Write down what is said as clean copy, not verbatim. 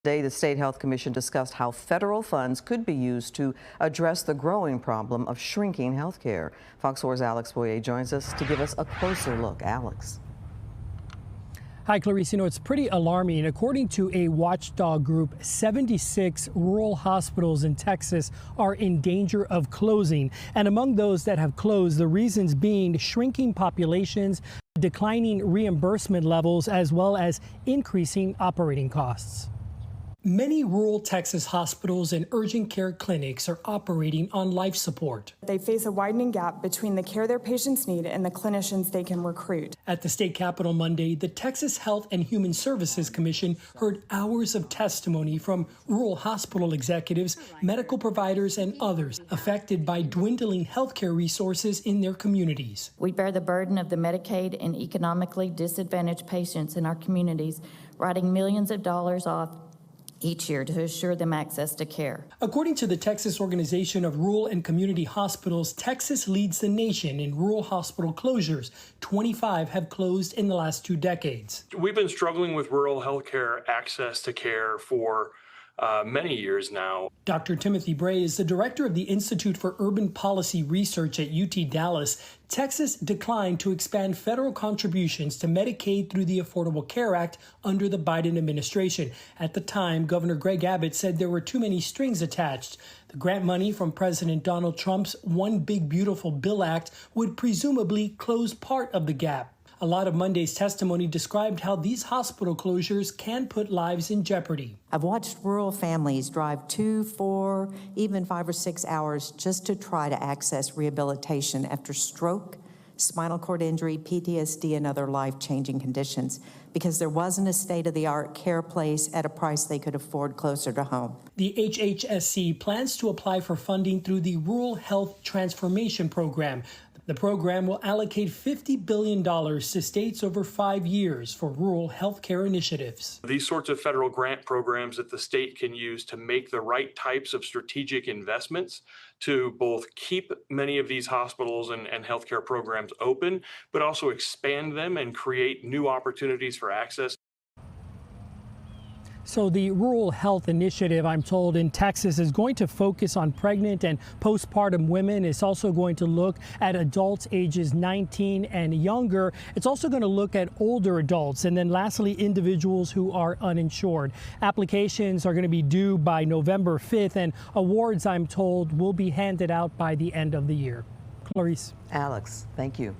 Today, the State Health Commission discussed how federal funds could be used to address the growing problem of shrinking health care. Fox 4's Alex Boyer joins us to give us a closer look. Alex. Hi, Clarice. It's pretty alarming. According to a watchdog group, 76 rural hospitals in Texas are in danger of closing. And among those that have closed, the reasons being shrinking populations, declining reimbursement levels, as well as increasing operating costs. Many rural Texas hospitals and urgent care clinics are operating on life support. They face a widening gap between the care their patients need and the clinicians they can recruit. At the state capitol Monday, the Texas Health and Human Services Commission heard hours of testimony from rural hospital executives, medical providers, and others affected by dwindling healthcare resources in their communities. We bear the burden of the Medicaid and economically disadvantaged patients in our communities, writing millions of dollars off each year to assure them access to care. According to the Texas Organization of Rural and Community Hospitals, Texas leads the nation in rural hospital closures. 25 have closed in the last 2 decades. We've been struggling with rural healthcare access to care for many years now. Dr. Timothy Bray is the director of the Institute for Urban Policy Research at UT Dallas. Texas declined to expand federal contributions to Medicaid through the Affordable Care Act under the Biden administration. At the time, Governor Greg Abbott said there were too many strings attached. The grant money from President Donald Trump's One Big Beautiful Bill Act would presumably close part of the gap. A lot of Monday's testimony described how these hospital closures can put lives in jeopardy. I've watched rural families drive 2, 4, even 5 or 6 hours just to try to access rehabilitation after stroke, spinal cord injury, PTSD, and other life-changing conditions because there wasn't a state-of-the-art care place at a price they could afford closer to home. The HHSC plans to apply for funding through the Rural Health Transformation Program. The program will allocate $50 billion to states over 5 years for rural health care initiatives. These sorts of federal grant programs that the state can use to make the right types of strategic investments to both keep many of these hospitals and healthcare programs open, but also expand them and create new opportunities for access. So the Rural Health Initiative, I'm told, in Texas is going to focus on pregnant and postpartum women. It's also going to look at adults ages 19 and younger. It's also going to look at older adults. And then lastly, individuals who are uninsured. Applications are going to be due by November 5th, and awards, I'm told, will be handed out by the end of the year. Clarice. Alex, thank you.